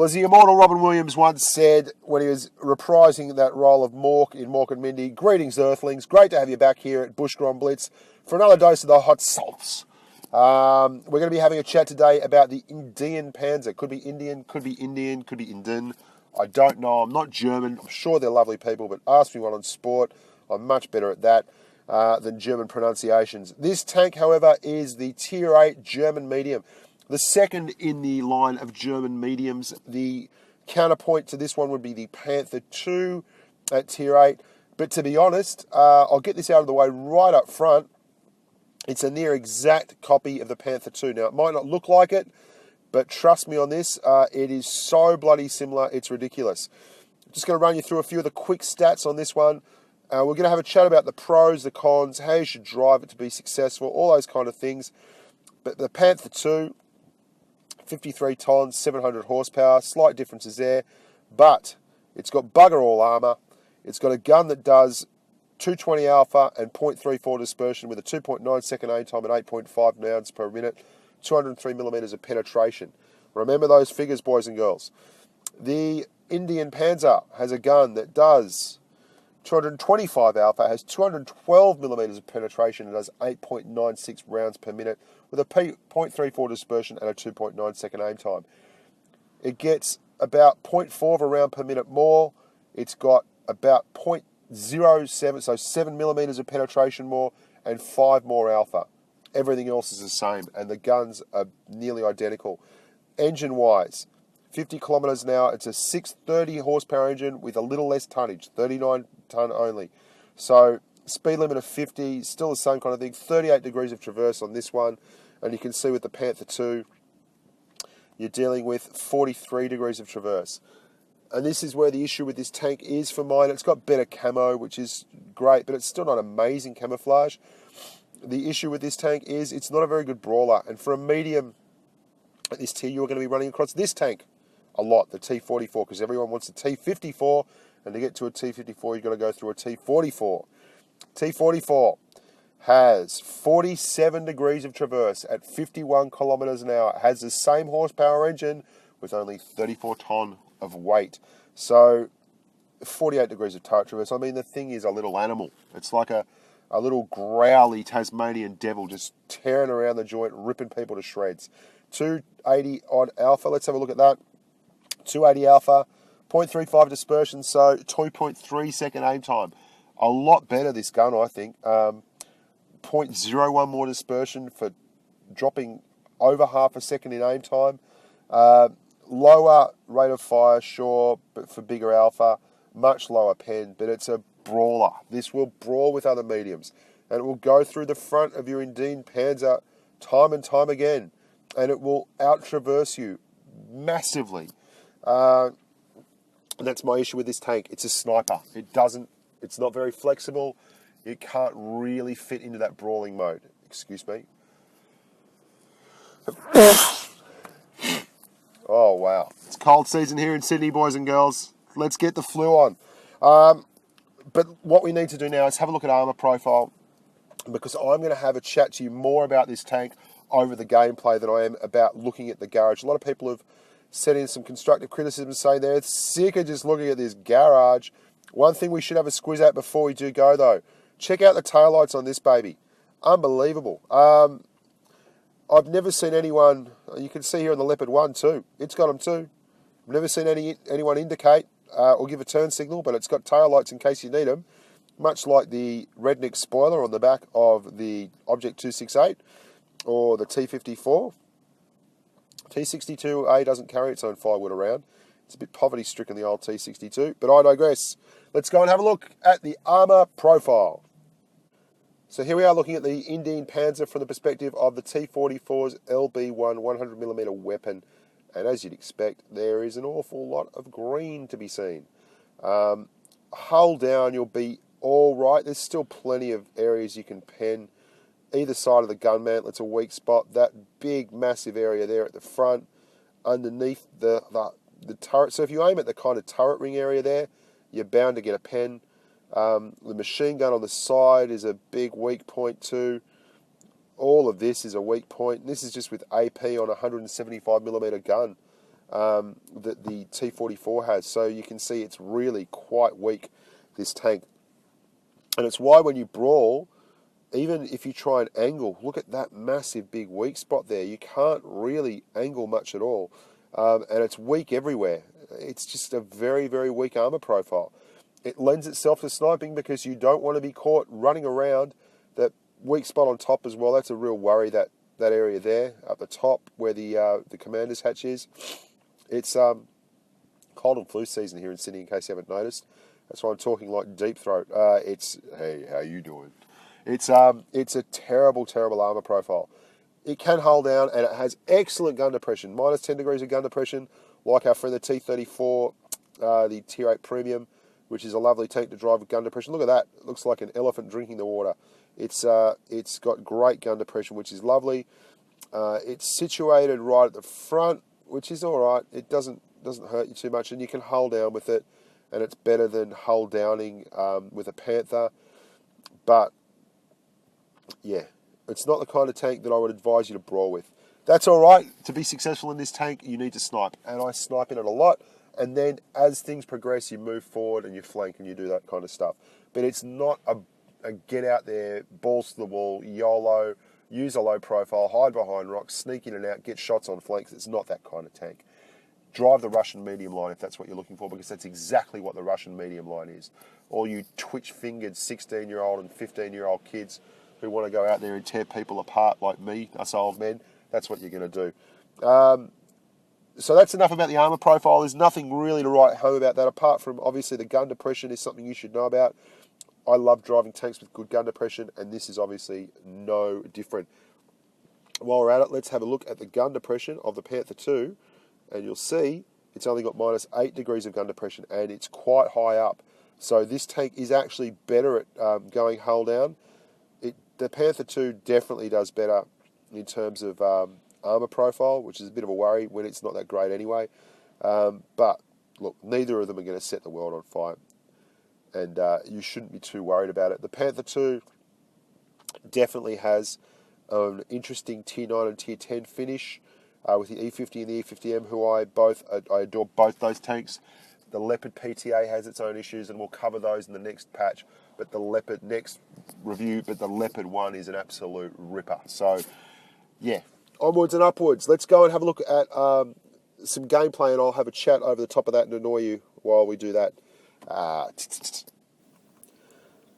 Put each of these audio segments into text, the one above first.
Well, as the immortal Robin Williams once said when he was reprising that role of Mork in Mork and Mindy, greetings, Earthlings. Great to have you back here at Bushka on Blitz for another dose of the hot sauce. We're going to be having a chat today about the Indian Panzer. Could be Indian, could be Indian, could be Indian. I don't know. I'm not German. I'm sure they're lovely people, but ask me one on sport. I'm much better at that than German pronunciations. This tank, however, is the Tier 8 German medium. The second in the line of German mediums. The counterpoint to this one would be the Panther II at Tier 8. But to be honest, I'll get this out of the way right up front. It's a near exact copy of the Panther II. Now, it might not look like it, but trust me on this, it is so bloody similar, it's ridiculous. I'm just going to run you through a few of the quick stats on this one. We're going to have a chat about the pros, the cons, how you should drive it to be successful, all those kind of things. But the Panther II, 53 tons, 700 horsepower, slight differences there. But it's got bugger all armour. It's got a gun that does 220 alpha and 0.34 dispersion with a 2.9 second aim time and 8.5 rounds per minute, 203 millimeters of penetration. Remember those figures, boys and girls. The Indian Panzer has a gun that does 225 alpha, has 212 millimeters of penetration and does 8.96 rounds per minute with a 0.34 dispersion and a 2.9 second aim time. It gets about 0.4 of a round per minute more. It's got about 0.07, so 7 millimeters of penetration more and 5 more alpha. Everything else is the same, and the guns are nearly identical. Engine-wise, 50 kilometers an hour. It's a 630 horsepower engine with a little less tonnage, 39 ton only. So speed limit of 50, still the same kind of thing. 38 degrees of traverse on this one, and you can see with the Panther II, you're dealing with 43 degrees of traverse. And this is where the issue with this tank is for mine. It's got better camo, which is great, but it's still not amazing camouflage. The issue with this tank is it's not a very good brawler. And for a medium at this tier, you're going to be running across this tank a lot, the T44, because everyone wants a T54, and to get to a T54, you've got to go through a T44. T44 has 47 degrees of traverse at 51 kilometers an hour. It has the same horsepower engine with only 34 ton of weight. So 48 degrees of turret traverse. I mean, the thing is a little animal. It's like a little growly Tasmanian devil just tearing around the joint, ripping people to shreds. 280 odd alpha. Let's have a look at that. 280 alpha, 0.35 dispersion, so 2.3 second aim time. A lot better, this gun, I think. 0.01 more dispersion for dropping over half a second in aim time. Lower rate of fire, sure, but for bigger alpha. Much lower pen, but it's a brawler. This will brawl with other mediums, and it will go through the front of your Indian Panzer time and time again, and it will out-traverse you massively. And that's my issue with this tank. It's a sniper. It's not very flexible. It can't really fit into that brawling mode. Excuse me. Oh, wow. It's cold season here in Sydney, boys and girls. Let's get the flu on. But what we need to do now is have a look at armor profile, because I'm going to have a chat to you more about this tank over the gameplay than I am about looking at the garage. A lot of people have sent in some constructive criticism saying they're sick of just looking at this garage. One thing we should have a squeeze at before we do go, though, check out the taillights on this baby. Unbelievable. I've never seen anyone, you can see here on the Leopard 1 too, it's got them too. I've never seen anyone indicate or give a turn signal, but it's got taillights in case you need them, much like the Redneck spoiler on the back of the Object 268 or the T54. T62A doesn't carry its own firewood around. It's a bit poverty-stricken, the old T62, but I digress. Let's go and have a look at the armour profile. So here we are looking at the Indian Panzer from the perspective of the T44's LB1 100mm weapon. And as you'd expect, there is an awful lot of green to be seen. Hull down, you'll be all right. There's still plenty of areas you can pen. Either side of the gun mantlet's a weak spot. That big, massive area there at the front, underneath the turret. So if you aim at the kind of turret ring area there, you're bound to get a pen. The machine gun on the side is a big weak point too. All of this is a weak point. This is just with AP on a 175mm gun. that the T-44 has. So you can see it's really quite weak, this tank. And it's why when you brawl, even if you try and angle, look at that massive big weak spot there. You can't really angle much at all. And it's weak everywhere. It's just a very, very weak armor profile. It lends itself to sniping because you don't want to be caught running around that weak spot on top as well. That's a real worry, that area there up the top where the commander's hatch is. It's cold and flu season here in Sydney, in case you haven't noticed. That's why I'm talking like deep throat. Hey, how you doing? It's a terrible, terrible armor profile. It can hull down, and it has excellent gun depression. Minus 10 degrees of gun depression, like our friend the T-34, the Tier 8 Premium, which is a lovely tank to drive with gun depression. Look at that. It looks like an elephant drinking the water. It's got great gun depression, which is lovely. It's situated right at the front, which is all right. It doesn't hurt you too much, and you can hull down with it, and it's better than hull downing with a Panther. But yeah, it's not the kind of tank that I would advise you to brawl with. That's all right. To be successful in this tank, you need to snipe, and I snipe in it a lot. And then as things progress, you move forward and you flank and you do that kind of stuff. But it's not a get out there, balls to the wall, YOLO, use a low profile, hide behind rocks, sneak in and out, get shots on flanks. It's not that kind of tank. Drive the Russian medium line if that's what you're looking for, because that's exactly what the Russian medium line is. All you twitch-fingered 16-year-old and 15-year-old kids who want to go out there and tear people apart like me, us old men, that's what you're going to do. So that's enough about the armour profile. There's nothing really to write home about that, apart from obviously the gun depression is something you should know about. I love driving tanks with good gun depression, and this is obviously no different. While we're at it, let's have a look at the gun depression of the Panther II, and you'll see it's only got minus 8 degrees of gun depression, and it's quite high up. So this tank is actually better at going hull down. The Panther II definitely does better in terms of armour profile, which is a bit of a worry when it's not that great anyway. But look, neither of them are going to set the world on fire, and you shouldn't be too worried about it. The Panther II definitely has an interesting Tier 9 and Tier 10 finish with the E50 and the E50M, who I adore both those tanks. The Leopard PTA has its own issues, and we'll cover those in the next patch. But the Leopard next review, but the Leopard one is an absolute ripper. So, yeah, onwards and upwards. Let's go and have a look at some gameplay, and I'll have a chat over the top of that and annoy you while we do that.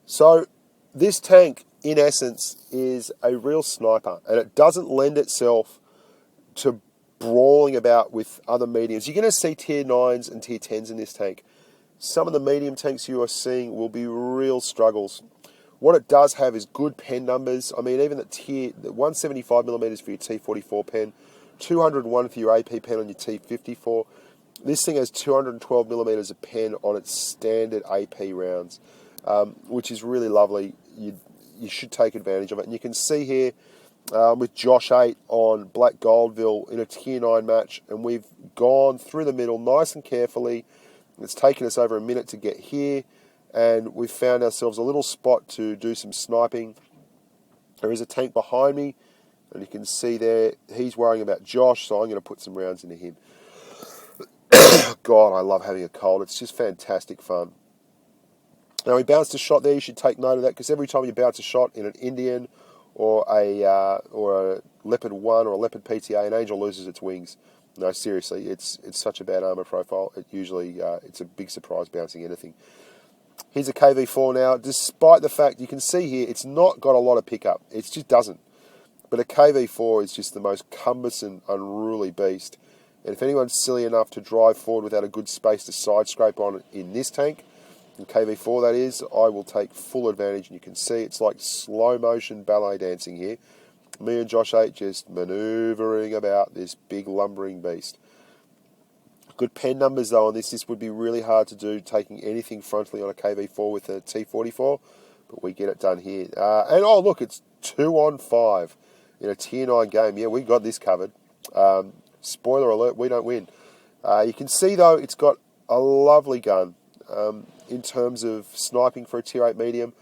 So, this tank, in essence, is a real sniper, and it doesn't lend itself to brawling about with other mediums. You're going to see Tier 9s and Tier 10s in this tank. Some of the medium tanks you are seeing will be real struggles. What it does have is good pen numbers. I mean, even the 175mm for your T44 pen, 201 for your AP pen on your T54. This thing has 212mm of pen on its standard AP rounds, which is really lovely. You should take advantage of it. And you can see here with Josh 8 on Black Goldville in a Tier 9 match, and we've gone through the middle nice and carefully. It's taken us over a minute to get here, and we've found ourselves a little spot to do some sniping. There is a tank behind me, and you can see there, he's worrying about Josh, so I'm going to put some rounds into him. God, I love having a cold. It's just fantastic fun. Now, he bounced a shot there. You should take note of that, because every time you bounce a shot in an Indien or a Leopard 1 or a Leopard PTA, an Angel loses its wings. No, seriously, it's such a bad armour profile. It usually it's a big surprise bouncing anything. Here's a KV4 now. Despite the fact you can see here, it's not got a lot of pickup. It just doesn't. But a KV4 is just the most cumbersome, unruly beast. And if anyone's silly enough to drive forward without a good space to side scrape on it in this tank, in KV4 that is, I will take full advantage. And you can see it's like slow motion ballet dancing here. Me and Josh 8 just manoeuvring about this big lumbering beast. Good pen numbers though on this. This would be really hard to do, taking anything frontally on a KV4 with a T44, but we get it done here. And oh look, it's 2-on-5 in a Tier 9 game. Yeah, we got this covered. Spoiler alert, we don't win. You can see though, it's got a lovely gun in terms of sniping for a Tier 8 medium.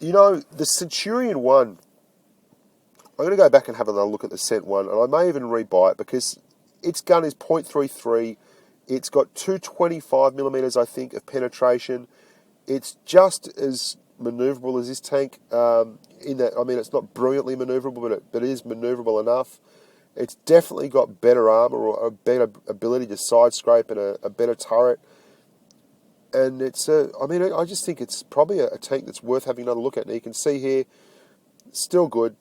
You know, the Centurion 1, I'm going to go back and have another look at the Cent one, and I may even rebuy it, because its gun is .33. It's got 225mm, I think, of penetration. It's just as manoeuvrable as this tank. In that, I mean, it's not brilliantly manoeuvrable, but it is manoeuvrable enough. It's definitely got better armor or a better ability to side scrape and a better turret. And I just think it's probably a tank that's worth having another look at. Now you can see here, still good.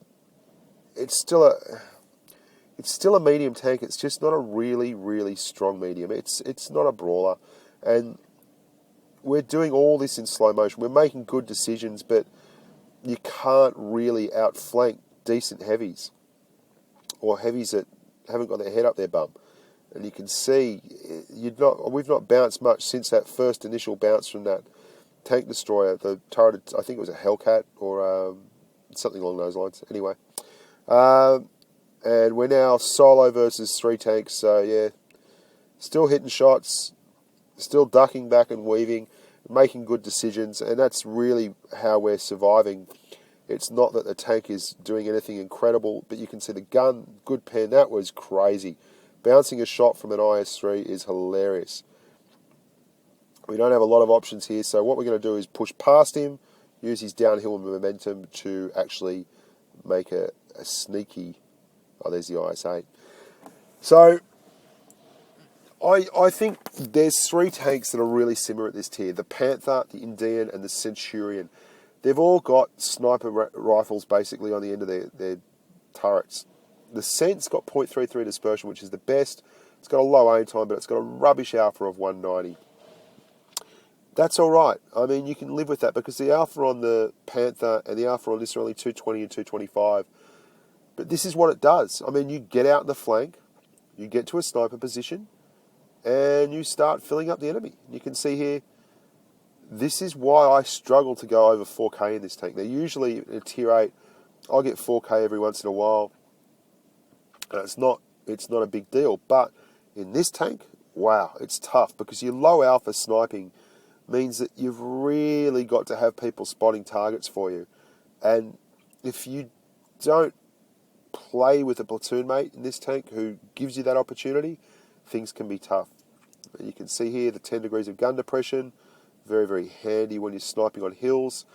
It's still a medium tank. It's just not a really, really strong medium. It's not a brawler. And we're doing all this in slow motion. We're making good decisions, but you can't really outflank decent heavies or heavies that haven't got their head up their bum. And you can see we've not bounced much since that first initial bounce from that tank destroyer. The turret, I think it was a Hellcat or something along those lines. Anyway, and we're now solo versus 3 tanks. So yeah, still hitting shots, still ducking back and weaving, making good decisions, and that's really how we're surviving. It's not that the tank is doing anything incredible, but you can see the gun, good pen, that was crazy. Bouncing a shot from an IS-3 is hilarious. We don't have a lot of options here, so what we're going to do is push past him, use his downhill momentum to actually make a sneaky... Oh, there's the IS-8. So, I think there's 3 tanks that are really similar at this tier. The Panther, the Indian, and the Centurion. They've all got sniper rifles basically on the end of their turrets. The Cent's got .33 dispersion, which is the best. It's got a low aim time, but it's got a rubbish alpha of 190. That's all right. I mean, you can live with that because the alpha on the Panther and the alpha on this are only 220 and 225. But this is what it does. I mean, you get out in the flank, you get to a sniper position, and you start filling up the enemy. You can see here, this is why I struggle to go over 4K in this tank. Now, usually in a tier 8, I'll get 4K every once in a while. And it's not a big deal. But in this tank, wow, it's tough because your low alpha sniping means that you've really got to have people spotting targets for you. And if you don't play with a platoon mate in this tank who gives you that opportunity, things can be tough. And you can see here the 10 degrees of gun depression. Very, very handy when you're sniping on hills.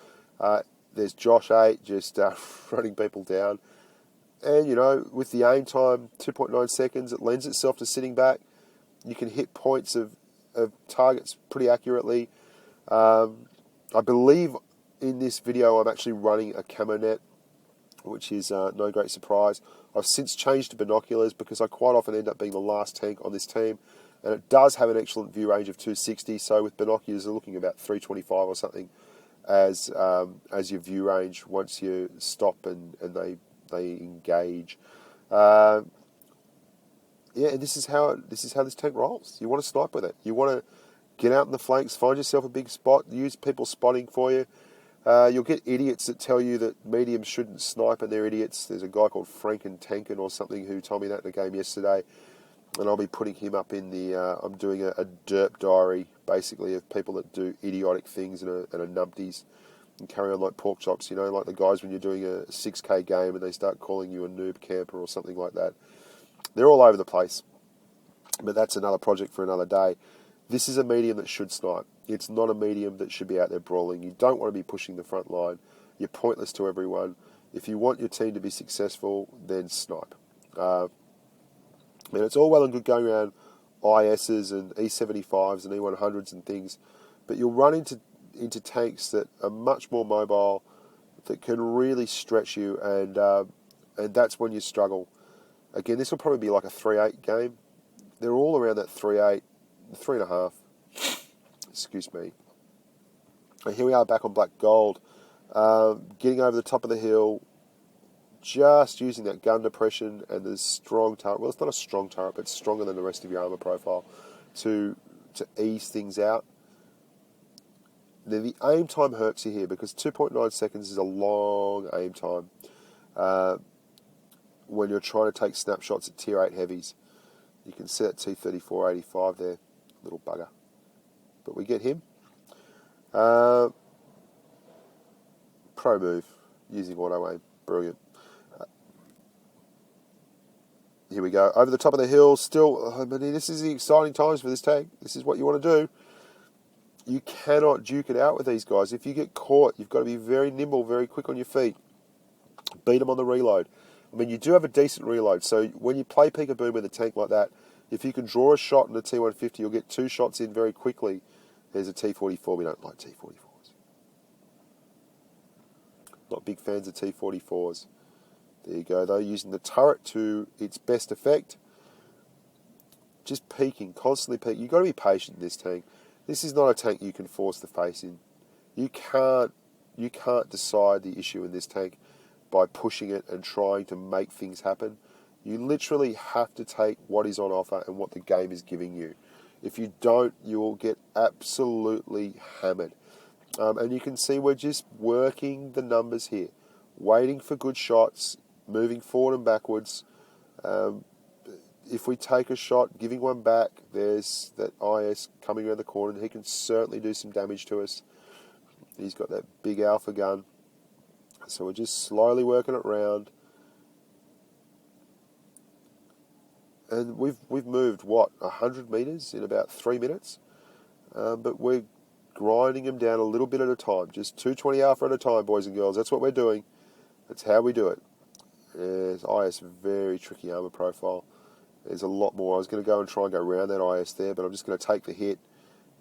There's Josh 8 just running people down. And, you know, with the aim time, 2.9 seconds, it lends itself to sitting back. You can hit points of targets pretty accurately. I believe in this video I'm actually running a camo net, which is no great surprise. I've since changed to binoculars because I quite often end up being the last tank on this team. And it does have an excellent view range of 260, so with binoculars, they're looking about 325 or something as your view range once you stop and they engage. Yeah, and this is how this tank rolls. You want to snipe with it. You want to get out in the flanks, find yourself a big spot, use people spotting for you. You'll get idiots that tell you that mediums shouldn't snipe, and they're idiots. There's a guy called Franken Tanken or something who told me that in a game yesterday, and I'll be putting him up in the... I'm doing a derp diary, basically, of people that do idiotic things and a numpties and carry on like pork chops, you know, like the guys when you're doing a 6K game and they start calling you a noob camper or something like that. They're all over the place, but that's another project for another day. This is a medium that should snipe. It's not a medium that should be out there brawling. You don't want to be pushing the front line. You're pointless to everyone. If you want your team to be successful, then snipe. And it's all well and good going around ISs and E75s and E100s and things, but you'll run into tanks that are much more mobile, that can really stretch you, and that's when you struggle. Again, this will probably be like a 3-8 game. They're all around that 3-8, 3.5. Excuse me. And here we are back on Black Gold, getting over the top of the hill, just using that gun depression and the strong turret. Well, it's not a strong turret, but it's stronger than the rest of your armor profile to ease things out. Now, the aim time hurts you here because 2.9 seconds is a long aim time when you're trying to take snapshots at tier 8 heavies. You can see that T-34-85 there, little bugger. But we get him. Pro move, using auto aim, brilliant. Here we go. Over the top of the hill. Still, I mean, this is the exciting times for this tank. This is what you want to do. You cannot duke it out with these guys. If you get caught, you've got to be very nimble, very quick on your feet. Beat them on the reload. I mean, you do have a decent reload. So when you play peekaboo with a tank like that, if you can draw a shot in a T150, you'll get 2 shots in very quickly. There's a T44. We don't like T44s. Not big fans of T44s. There you go, though, using the turret to its best effect. Just peeking, constantly peeking. You've got to be patient in this tank. This is not a tank you can force the face in. You can't decide the issue in this tank by pushing it and trying to make things happen. You literally have to take what is on offer and what the game is giving you. If you don't, you will get absolutely hammered. And you can see we're just working the numbers here, waiting for good shots, moving forward and backwards. If we take a shot, giving one back, there's that IS coming around the corner, and he can certainly do some damage to us. He's got that big alpha gun. So we're just slowly working it round. And we've moved, 100 metres in about 3 minutes? But we're grinding them down a little bit at a time. Just 220 alpha at a time, boys and girls. That's what we're doing. That's how we do it. There's IS, very tricky armour profile. There's a lot more. I was going to go and try and go around that IS there, but I'm just going to take the hit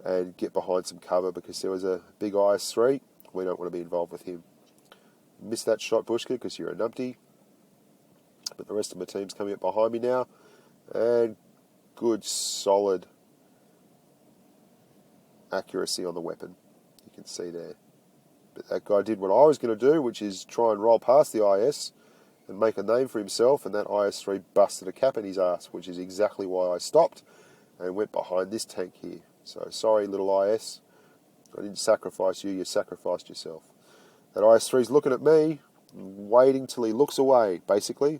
and get behind some cover because there was a big IS-3. We don't want to be involved with him. Missed that shot, Bushka, because you're a numpty. But the rest of my team's coming up behind me now. And good, solid accuracy on the weapon. You can see there. But that guy did what I was going to do, which is try and roll past the IS and make a name for himself, and that IS-3 busted a cap in his ass, which is exactly why I stopped and went behind this tank here. So, sorry, little IS. I didn't sacrifice you, you sacrificed yourself. That IS-3's looking at me, waiting till he looks away, basically.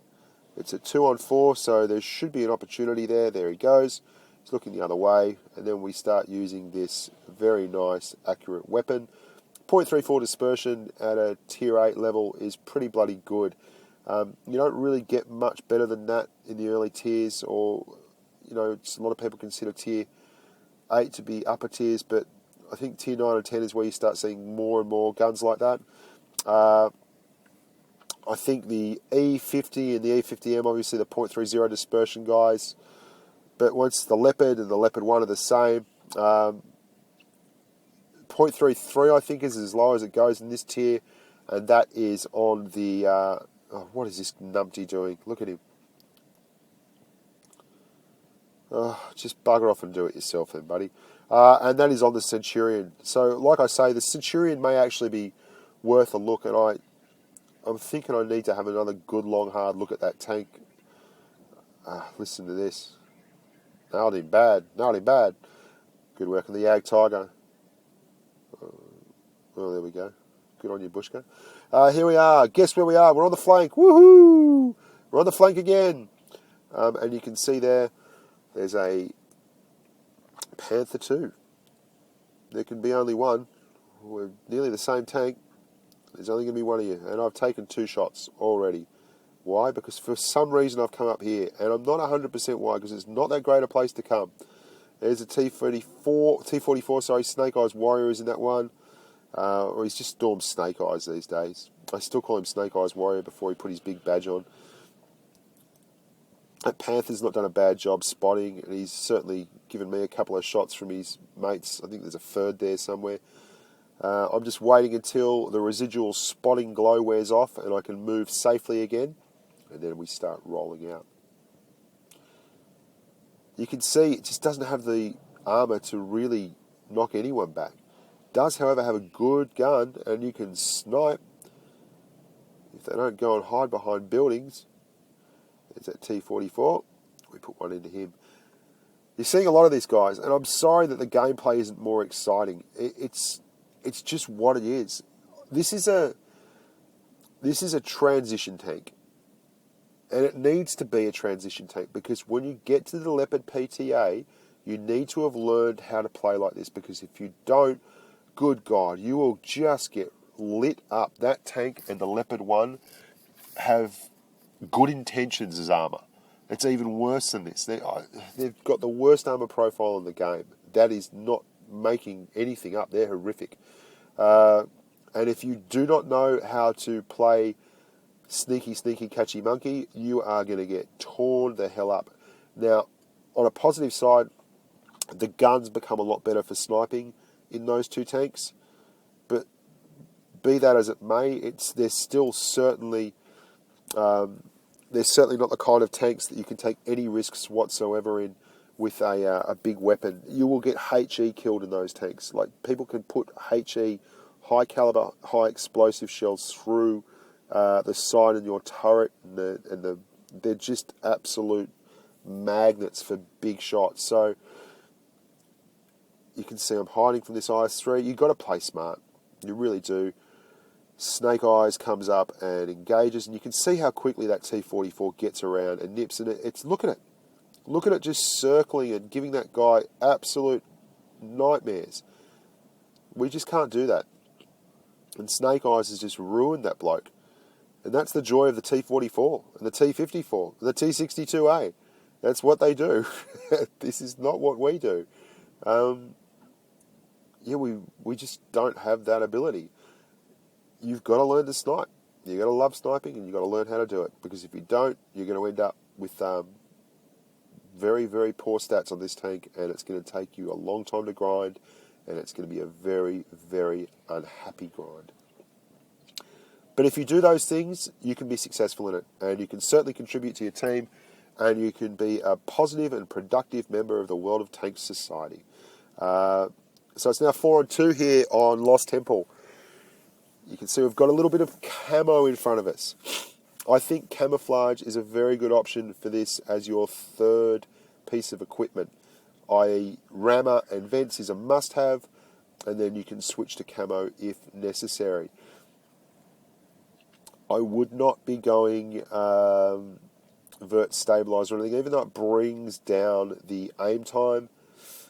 It's a 2-on-4, so there should be an opportunity there. There he goes. He's looking the other way, and then we start using this very nice, accurate weapon. 0.34 dispersion at a tier 8 level is pretty bloody good. You don't really get much better than that in the early tiers, or, you know, a lot of people consider tier 8 to be upper tiers, but I think tier 9 and 10 is where you start seeing more and more guns like that. I think the E50 and the E50M, obviously the 0.30 dispersion guys, but once the Leopard and the Leopard 1 are the same, 0.33 I think is as low as it goes in this tier, and that is on the... what is this numpty doing? Look at him. Just bugger off and do it yourself then, buddy. And that is on the Centurion. So, like I say, the Centurion may actually be worth a look, and I'm thinking I need to have another good, long, hard look at that tank. Listen to this. Nailed him bad. Nailed him bad. Good work on the Yag Tiger. Oh, there we go. Good on you, Bushka. Here we are. Guess where we are? We're on the flank. Woohoo! We're on the flank again. And you can see there's a Panther II. There can be only one. We're nearly the same tank. There's only going to be one of you. And I've taken 2 shots already. Why? Because for some reason I've come up here. And I'm not 100% why, because it's not that great a place to come. There's a T44, Snake Eyes Warrior is in that one. Or he's just Storm Snake Eyes these days. I still call him Snake Eyes Warrior before he put his big badge on. That Panther's not done a bad job spotting, and he's certainly given me a couple of shots from his mates. I think there's a third there somewhere. I'm just waiting until the residual spotting glow wears off and I can move safely again, and then we start rolling out. You can see it just doesn't have the armour to really knock anyone back. Does, however, have a good gun, and you can snipe if they don't go and hide behind buildings. There's that T44. We put one into him. You're seeing a lot of these guys, and I'm sorry that the gameplay isn't more exciting. It's just what it is. This is a transition tank, and it needs to be a transition tank, because when you get to the Leopard PTA, you need to have learned how to play like this, because if you don't, good God, you will just get lit up. That tank and the Leopard 1 have good intentions as armour. It's even worse than this. They've got the worst armor profile in the game. That is not making anything up. They're horrific. And if you do not know how to play sneaky, catchy monkey, you are going to get torn the hell up. Now, on a positive side, the guns become a lot better for sniping in those two tanks. But be that as it may, they're certainly not the kind of tanks that you can take any risks whatsoever in with a big weapon. You will get HE killed in those tanks. Like, people can put HE, high caliber, high explosive shells through the side of your turret, and they're just absolute magnets for big shots. So you can see I'm hiding from this IS-3. You've got to play smart. You really do. Snake Eyes comes up and engages, and you can see how quickly that T-44 gets around and nips. And look at it. Look at it just circling and giving that guy absolute nightmares. We just can't do that. And Snake Eyes has just ruined that bloke. And that's the joy of the T-44 and the T-54 and the T-62A. That's what they do. This is not what we do. We just don't have that ability. You've got to learn to snipe. You've got to love sniping, and you've got to learn how to do it. Because if you don't, you're going to end up with very, very poor stats on this tank, and it's going to take you a long time to grind, and it's going to be a very, very unhappy grind. But if you do those things, you can be successful in it, and you can certainly contribute to your team, and you can be a positive and productive member of the World of Tanks society. So it's now 4-2 here on Lost Temple. You can see we've got a little bit of camo in front of us. I think camouflage is a very good option for this as your third piece of equipment, i.e. rammer and vents is a must-have, and then you can switch to camo if necessary. I would not be going vert stabilizer or anything, even though it brings down the aim time.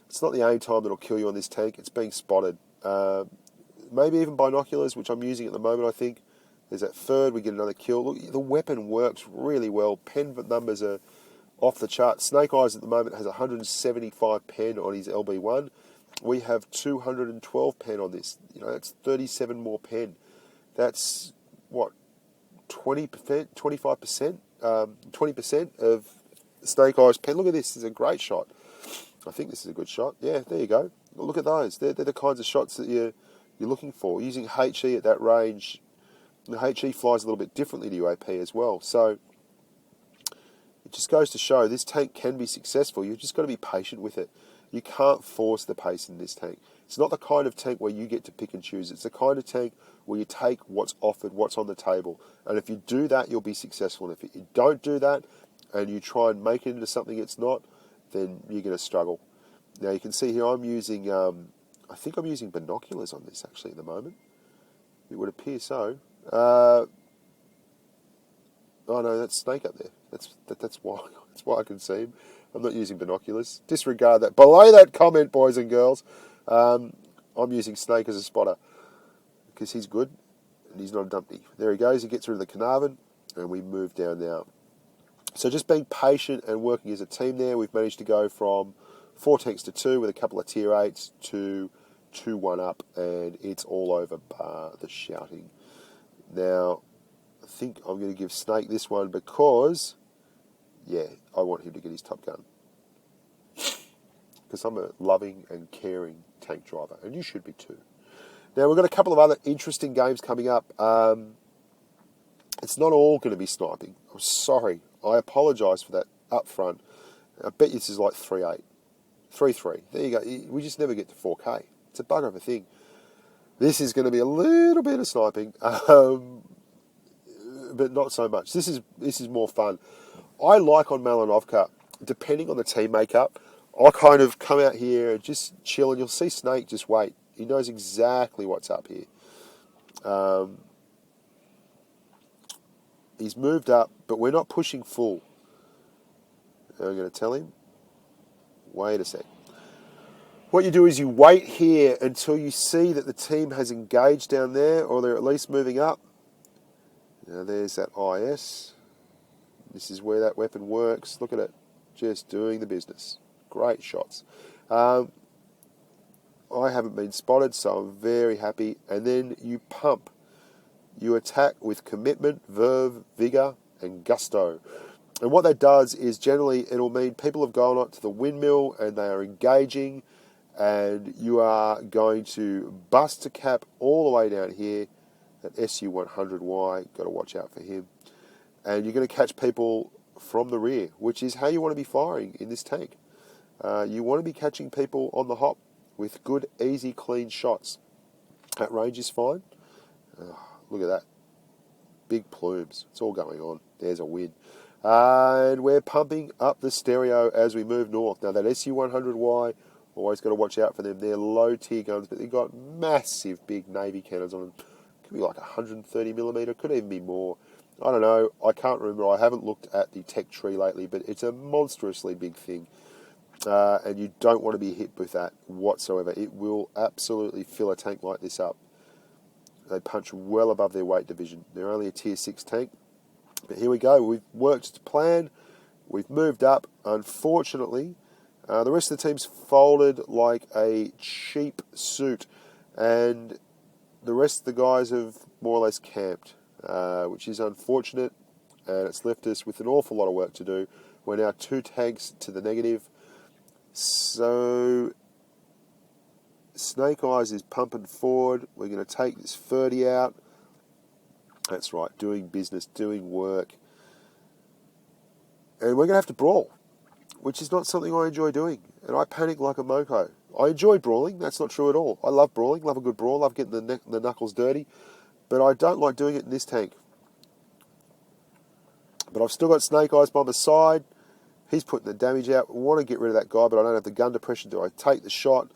It's not the aim time that'll kill you on this tank, it's being spotted. Maybe even binoculars, which I'm using at the moment, I think. There's that third, we get another kill. Look, the weapon works really well. Pen numbers are off the chart. Snake Eyes at the moment has 175 pen on his LB1. We have 212 pen on this. That's 37 more pen. That's, 20%, 25%? 20% of Snake Eyes pen. Look at this. This is a great shot. I think this is a good shot. Yeah, there you go. Look at those. They're the kinds of shots that you're looking for. Using HE at that range, the HE flies a little bit differently to UAP as well. So it just goes to show this tank can be successful. You've just got to be patient with it. You can't force the pace in this tank. It's not the kind of tank where you get to pick and choose. It's the kind of tank where you take what's offered, what's on the table. And if you do that, you'll be successful. And if you don't do that and you try and make it into something it's not, then you're going to struggle. Now you can see here I'm using, I think I'm using binoculars on this actually at the moment. It would appear so. Oh no, that's Snake up there. That's why I can see him. I'm not using binoculars. Disregard that. Below that comment, boys and girls, I'm using Snake as a spotter because he's good and he's not a dumpy. There he goes. He gets rid of the Carnarvon, and we move down now. So just being patient and working as a team there, we've managed to go from 4 tanks to 2 with a couple of tier 8s to 2-1 up, and it's all over bar the shouting. Now, I think I'm going to give Snake this one because, yeah, I want him to get his Top Gun. Because I'm a loving and caring tank driver, and you should be too. Now, we've got a couple of other interesting games coming up. It's not all going to be sniping. I'm sorry. I apologise for that up front. I bet you this is like 3.8. 3.3. There you go. We just never get to 4K. It's a bugger of a thing. This is going to be a little bit of sniping, but not so much. This is more fun. I like on Malinovka, depending on the team makeup, I kind of come out here and just chill, and you'll see Snake just wait. He knows exactly what's up here. He's moved up, but we're not pushing full. I'm going to tell him, wait a sec. What you do is you wait here until you see that the team has engaged down there, or they're at least moving up. Now there's that IS. This is where that weapon works. Look at it. Just doing the business. Great shots. I haven't been spotted, so I'm very happy. And then you pump. You attack with commitment, verve, vigour, and gusto. And what that does is generally it'll mean people have gone up to the windmill and they are engaging, and you are going to bust a cap all the way down here at SU-100Y. Got to watch out for him. And you're going to catch people from the rear, which is how you want to be firing in this tank. You want to be catching people on the hop with good, easy, clean shots. That range is fine. Look at that. Big plumes. It's all going on. There's a win. And we're pumping up the stereo as we move north. Now, that SU-100Y, always got to watch out for them. They're low-tier guns, but they've got massive, big Navy cannons on them. Could be like 130mm. Could even be more. I don't know. I can't remember. I haven't looked at the tech tree lately, but it's a monstrously big thing. And you don't want to be hit with that whatsoever. It will absolutely fill a tank like this up. They punch well above their weight division. They're only a tier 6 tank. But here we go. We've worked to plan. We've moved up. Unfortunately, the rest of the team's folded like a cheap suit. And the rest of the guys have more or less camped, which is unfortunate. And it's left us with an awful lot of work to do. We're now 2 tanks to the negative. So Snake Eyes is pumping forward. We're going to take this 30 out. That's right, doing business, doing work. And we're going to have to brawl, which is not something I enjoy doing. And I panic like a moco. I enjoy brawling. That's not true at all. I love brawling, love a good brawl, love getting the knuckles dirty. But I don't like doing it in this tank. But I've still got Snake Eyes by my side. He's putting the damage out. I want to get rid of that guy, but I don't have the gun depression. Do I take the shot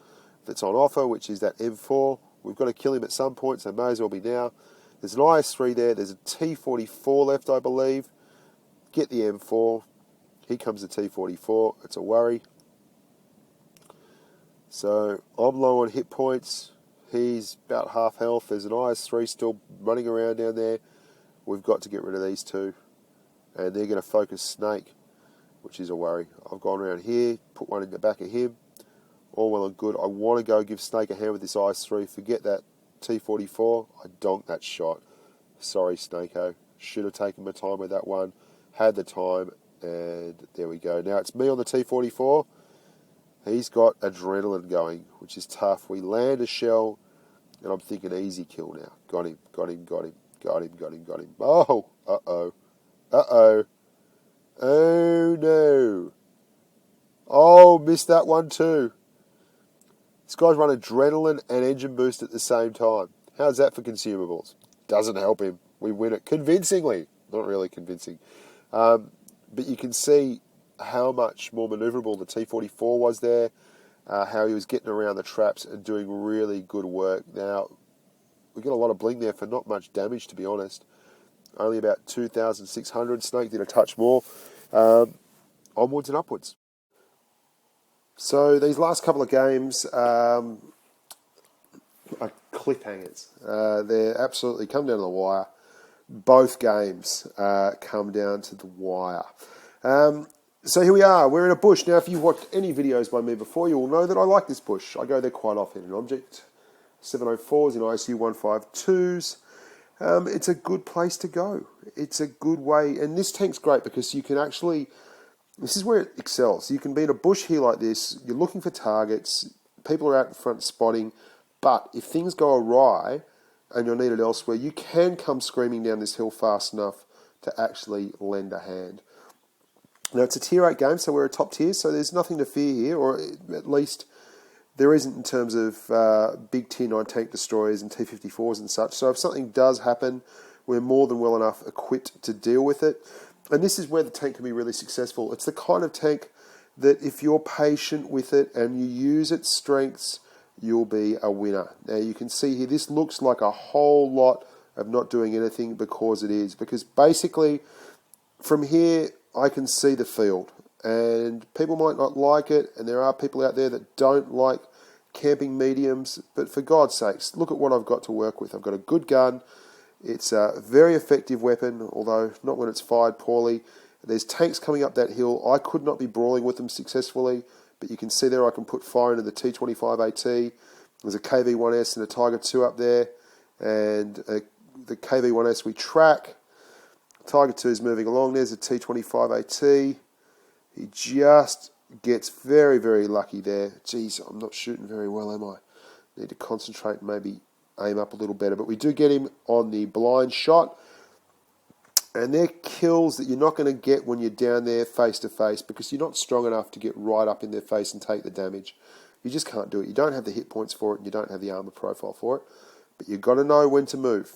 that's on offer, which is that M4? We've got to kill him at some point, so may as well be now. There's an IS-3 there. There's a T-44 left, I believe. Get the M4. Here comes the T-44. It's a worry. So I'm low on hit points. He's about half health. There's an IS-3 still running around down there. We've got to get rid of these two. And they're going to focus Snake, which is a worry. I've gone around here, put one in the back of him. All well and good. I want to go give Snake a hand with this IS-3. Forget that T-44. I donked that shot. Sorry, Snake-O. Should have taken my time with that one. Had the time, and there we go. Now it's me on the T-44. He's got adrenaline going, which is tough. We land a shell, and I'm thinking easy kill now. Got him, got him, got him, got him, got him, got him. Oh, uh-oh. Uh-oh. Oh, no. Oh, missed that one too. This guy's run adrenaline and engine boost at the same time. How's that for consumables? Doesn't help him. We win it convincingly. Not really convincing. But you can see how much more manoeuvrable the T-44 was there, how he was getting around the traps and doing really good work. Now, we got a lot of bling there for not much damage, to be honest. Only about 2,600. Snake did a touch more. Onwards and upwards. So these last couple of games are cliffhangers. They're absolutely come down to the wire. Both games come down to the wire. So here we are. We're in a bush. Now, if you've watched any videos by me before, you will know that I like this bush. I go there quite often in Object 704s, in ISU 152s. It's a good place to go. It's a good way. And this tank's great because you can actually... This is where it excels. You can be in a bush here like this. You're looking for targets. People are out in front spotting. But if things go awry and you're needed elsewhere, you can come screaming down this hill fast enough to actually lend a hand. Now, it's a tier 8 game, so we're a top tier, so there's nothing to fear here, or at least there isn't in terms of big tier 9 tank destroyers and T-54s and such. So if something does happen, we're more than well enough equipped to deal with it. And this is where the tank can be really successful. It's the kind of tank that if you're patient with it and you use its strengths, you'll be a winner. Now you can see here, this looks like a whole lot of not doing anything because it is. Because basically, from here, I can see the field. And people might not like it, and there are people out there that don't like camping mediums. But for God's sakes, look at what I've got to work with. I've got a good gun. It's a very effective weapon, although not when it's fired poorly. There's tanks coming up that hill. I could not be brawling with them successfully, but you can see there I can put fire into the T-25AT. There's a KV-1S and a Tiger II up there, and the KV-1S we track. Tiger II is moving along. There's a T-25AT. He just gets very, very lucky there. Geez, I'm not shooting very well, am I? Need to concentrate and maybe aim up a little better. But we do get him on the blind shot. And they're kills that you're not going to get when you're down there face to face, because you're not strong enough to get right up in their face and take the damage. You just can't do it. You don't have the hit points for it, and you don't have the armor profile for it. But you've got to know when to move.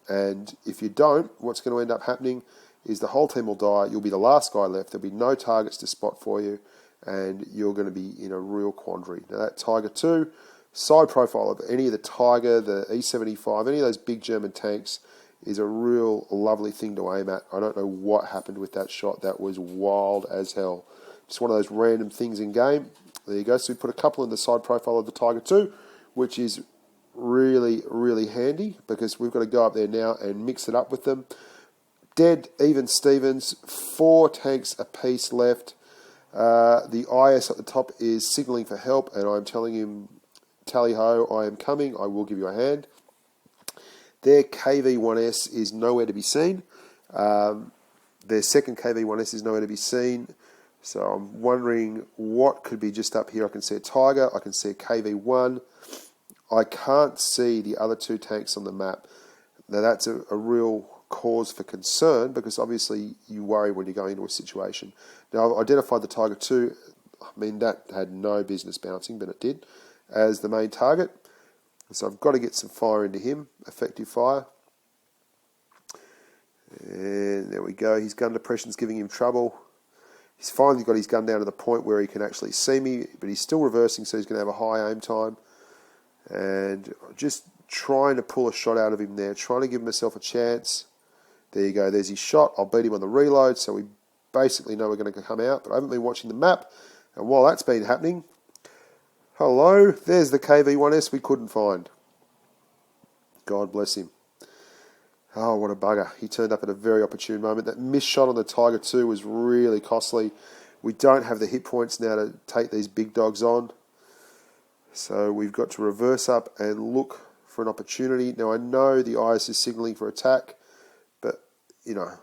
And if you don't, what's going to end up happening is the whole team will die. You'll be the last guy left. There'll be no targets to spot for you, and you're going to be in a real quandary. Now that Tiger II, side profile of any of the Tiger, the E-75, any of those big German tanks is a real lovely thing to aim at. I don't know what happened with that shot. That was wild as hell. Just one of those random things in game. There you go. So we put a couple in the side profile of the Tiger II, which is really, really handy, because we've got to go up there now and mix it up with them. Dead even Stevens, 4 tanks apiece left. The IS at the top is signalling for help, and I'm telling him, tally ho, I am coming, I will give you a hand. Their KV-1S is nowhere to be seen. Their second KV-1S is nowhere to be seen. So I'm wondering what could be just up here. I can see a Tiger, I can see a KV-1. I can't see the other 2 tanks on the map. Now that's a real cause for concern, because obviously you worry when you go into a situation. Now I've identified the Tiger II. I mean, that had no business bouncing, but it did, as the main target. So I've got to get some fire into him, effective fire. And there we go. His gun depression's giving him trouble. He's finally got his gun down to the point where he can actually see me, but he's still reversing, so he's going to have a high aim time. And just trying to pull a shot out of him there, trying to give myself a chance. There you go. There's his shot. I'll beat him on the reload, so we basically know we're going to come out. But I haven't been watching the map, and while that's been happening, hello, there's the KV-1S we couldn't find. God bless him. Oh, what a bugger. He turned up at a very opportune moment. That missed shot on the Tiger II was really costly. We don't have the hit points now to take these big dogs on. So we've got to reverse up and look for an opportunity. Now I know the IS is signalling for attack, but, you know,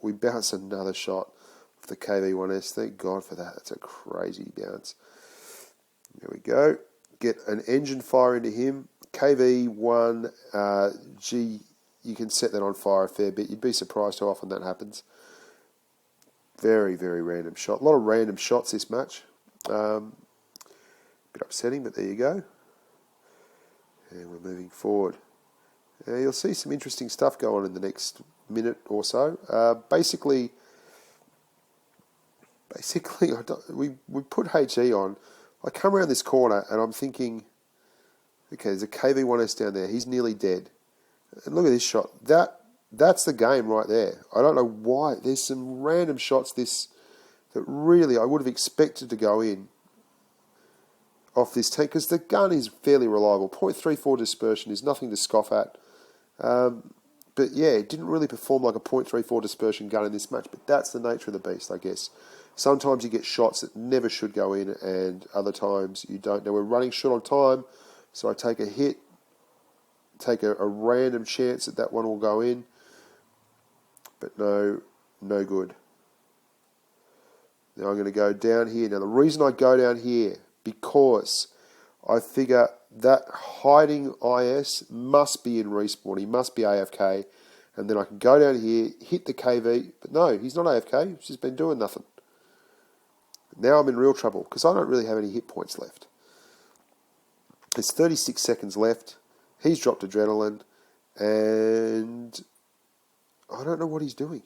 we bounce another shot of the KV-1S. Thank God for that. That's a crazy bounce. There we go. Get an engine fire into him. KV-1, you can set that on fire a fair bit. You'd be surprised how often that happens. Very, very random shot. A lot of random shots this match. Bit upsetting, but there you go. And we're moving forward. You'll see some interesting stuff go on in the next minute or so. Basically, we put HE on. I come around this corner and I'm thinking, okay, there's a KV-1S down there. He's nearly dead. And look at this shot. That's the game right there. I don't know why. There's some random shots that really I would have expected to go in off this tank, because the gun is fairly reliable. 0.34 dispersion is nothing to scoff at. But yeah, it didn't really perform like a 0.34 dispersion gun in this match, but that's the nature of the beast, I guess. Sometimes you get shots that never should go in, and other times you don't. Now we're running short on time, so I take a hit, take a random chance that one will go in, but no good. Now I'm going to go down here. Now the reason I go down here, because I figure that hiding IS must be in respawn. He must be AFK. And then I can go down here, hit the KV. But no, he's not AFK. He's just been doing nothing. Now I'm in real trouble, because I don't really have any hit points left. There's 36 seconds left. He's dropped adrenaline. And I don't know what he's doing.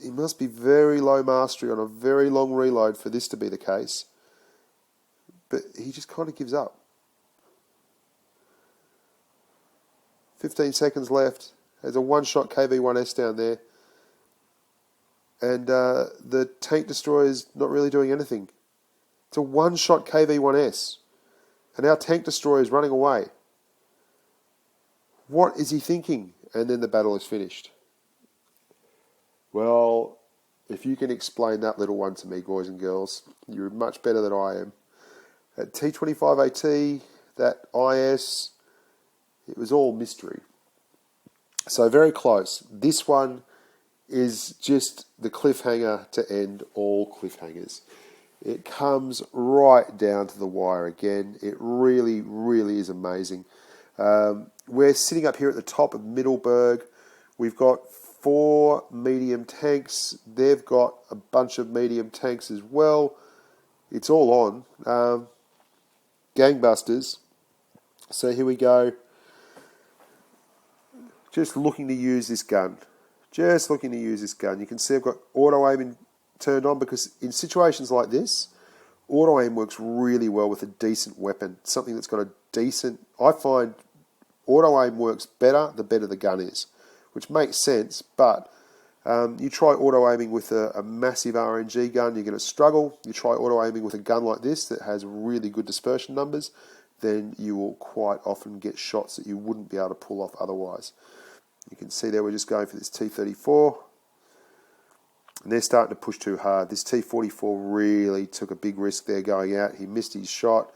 He must be very low mastery on a very long reload for this to be the case. But he just kind of gives up. 15 seconds left. There's a one-shot KV-1S down there. And the tank destroyer is not really doing anything. It's a one-shot KV-1S. And our tank destroyer is running away. What is he thinking? And then the battle is finished. Well, if you can explain that little one to me, boys and girls, you're much better than I am. At T25AT, that IS, it was all mystery. So very close. This one is just the cliffhanger to end all cliffhangers. It comes right down to the wire again. It really, really is amazing. We're sitting up here at the top of Mittelberg. We've got 4 medium tanks. They've got a bunch of medium tanks as well. It's all on. Gangbusters. So here we go. Just looking to use this gun. Just looking to use this gun. You can see I've got auto aiming turned on because in situations like this, auto aim works really well with a decent weapon. Something that's got a decent... I find auto aim works better the better the gun is, which makes sense, but you try auto aiming with a massive RNG gun, you're going to struggle. You try auto aiming with a gun like this that has really good dispersion numbers, then you will quite often get shots that you wouldn't be able to pull off otherwise. You can see there we're just going for this T-34. And they're starting to push too hard. This T-44 really took a big risk there going out. He missed his shot,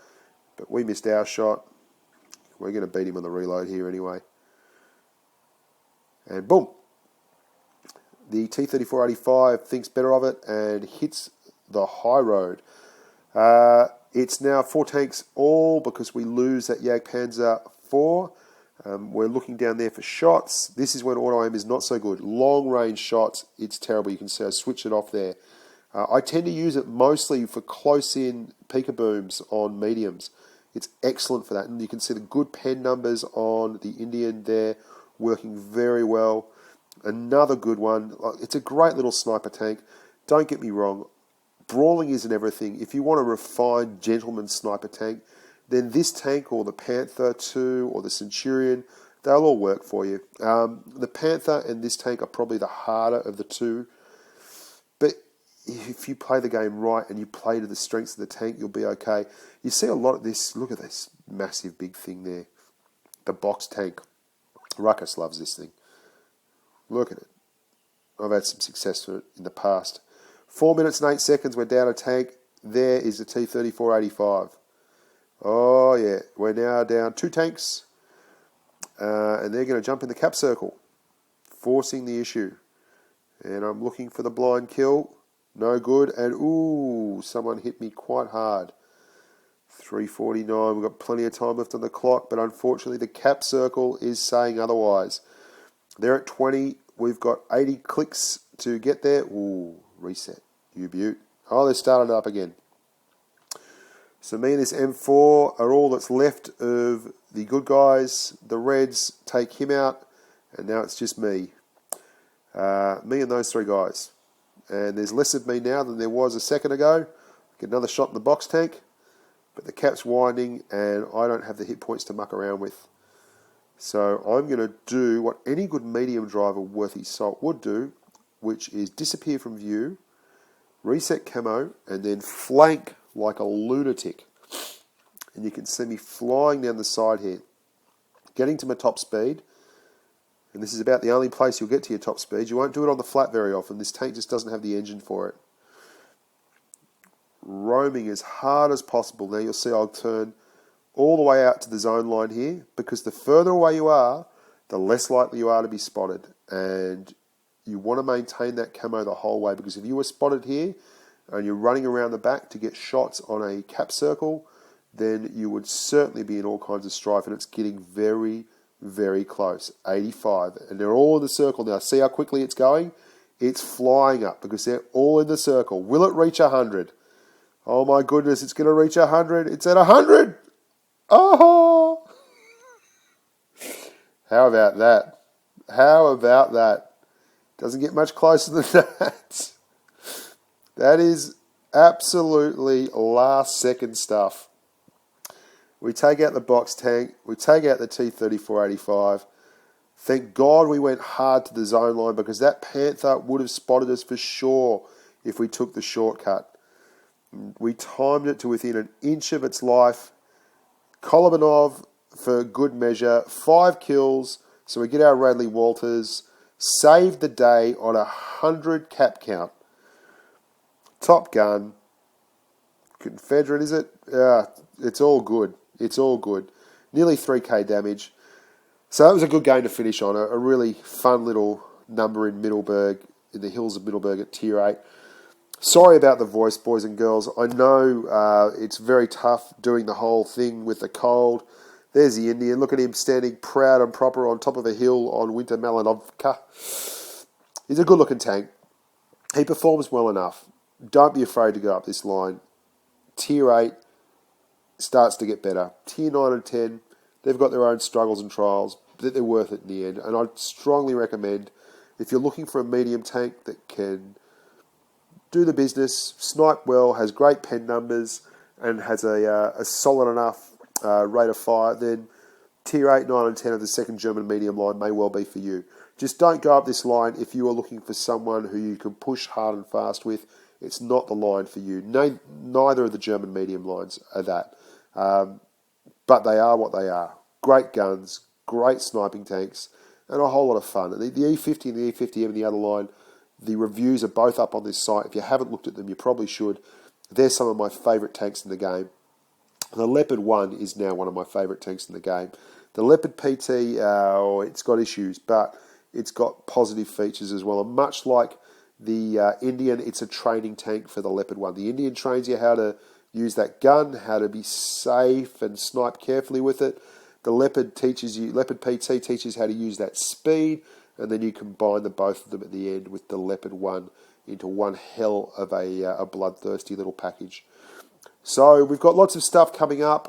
but we missed our shot. We're going to beat him on the reload here anyway. And boom. The T-34-85 thinks better of it and hits the high road. It's now 4 tanks all because we lose that Panzer IV. We're looking down there for shots. This is when auto aim is not so good. Long range shots, it's terrible. You can see I switch it off there. I tend to use it mostly for close in peekabooms on mediums. It's excellent for that. And you can see the good pen numbers on the Indien there, working very well. Another good one. It's a great little sniper tank. Don't get me wrong. Brawling isn't everything. If you want a refined gentleman sniper tank, then this tank or the Panther II or the Centurion, they'll all work for you. The Panther and this tank are probably the harder of the two. But if you play the game right and you play to the strengths of the tank, you'll be okay. You see a lot of this. Look at this massive big thing there. The box tank. Ruckus loves this thing. Look at it. I've had some success with it in the past. 4 minutes and 8 seconds, we're down a tank. There is the T-34-85. Oh, yeah. We're now down 2 tanks. And they're going to jump in the cap circle, forcing the issue. And I'm looking for the blind kill. No good. And, ooh, someone hit me quite hard. 3:49. We've got plenty of time left on the clock, but unfortunately the cap circle is saying otherwise. They're at 20. We've got 80 clicks to get there. Ooh, reset. You beaut. Oh, they started up again. So me and this M4 are all that's left of the good guys. The Reds take him out, and now it's just me. Me and those 3 guys. And there's less of me now than there was a second ago. Get another shot in the box tank, but the cap's winding, and I don't have the hit points to muck around with. So I'm going to do what any good medium driver worth his salt would do, which is disappear from view, reset camo, and then flank like a lunatic. And you can see me flying down the side here, getting to my top speed. And this is about the only place you'll get to your top speed. You won't do it on the flat very often. This tank just doesn't have the engine for it. Roaming as hard as possible. Now you'll see I'll turn all the way out to the zone line here, because the further away you are, the less likely you are to be spotted. And you want to maintain that camo the whole way, because if you were spotted here and you're running around the back to get shots on a cap circle, then you would certainly be in all kinds of strife, and it's getting very, very close. 85. And they're all in the circle now. See how quickly it's going? It's flying up because they're all in the circle. Will it reach 100? Oh my goodness, it's going to reach 100. It's at 100. Oh! How about that? How about that? Doesn't get much closer than that. That is absolutely last second stuff. We take out the box tank. We take out the T-34-85. Thank God we went hard to the zone line, because that Panther would have spotted us for sure if we took the shortcut. We timed it to within an inch of its life. Kolobanov for good measure. 5 kills. So we get our Radley Walters. saved the day on 100 cap count. Top gun. Confederate, is it? Yeah, it's all good. It's all good. Nearly 3k damage. So that was a good game to finish on. A really fun little number in Mittelberg, in the hills of Mittelberg at Tier 8. Sorry about the voice, boys and girls. I know it's very tough doing the whole thing with the cold. There's the Indian. Look at him standing proud and proper on top of a hill on winter Malinovka. He's a good-looking tank. He performs well enough. Don't be afraid to go up this line. Tier 8 starts to get better. Tier 9 and 10, they've got their own struggles and trials, but they're worth it in the end. And I'd strongly recommend, if you're looking for a medium tank that can do the business, snipe well, has great pen numbers, and has a solid enough rate of fire, then Tier 8, 9 and 10 of the second German medium line may well be for you. Just don't go up this line if you are looking for someone who you can push hard and fast with. It's not the line for you. Neither of the German medium lines are that. But they are what they are. Great guns, great sniping tanks, and a whole lot of fun. The E50 and the E50M and the other line, the reviews are both up on this site. If you haven't looked at them, you probably should. They're some of my favourite tanks in the game. The Leopard 1 is now one of my favourite tanks in the game. The Leopard PT, it's got issues, but it's got positive features as well. And much like the Indian, it's a training tank for the Leopard 1. The Indian trains you how to use that gun, how to be safe and snipe carefully with it. The Leopard PT teaches how to use that speed, and then you combine the both of them at the end with the Leopard 1 into one hell of a bloodthirsty little package. So we've got lots of stuff coming up.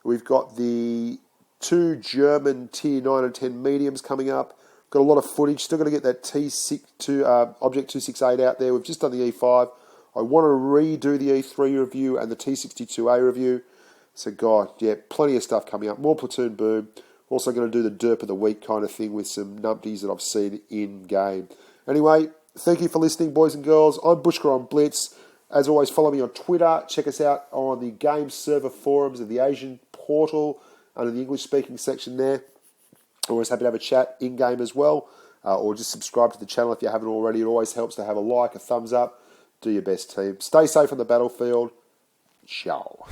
We've got the 2 German Tier 9 and 10 mediums coming up. Got a lot of footage. Still got to get that Object 268 out there. We've just done the E5. I want to redo the E3 review and the T62A review. So, God, yeah, plenty of stuff coming up. More Platoon Boom. Also going to do the Derp of the Week kind of thing with some numpties that I've seen in-game. Anyway, thank you for listening, boys and girls. I'm Bushka on Blitz. As always, follow me on Twitter. Check us out on the game server forums of the Asian Portal under the English-speaking section there. Always happy to have a chat in-game as well. Or just subscribe to the channel if you haven't already. It always helps to have a like, a thumbs up. Do your best, team. Stay safe on the battlefield. Ciao.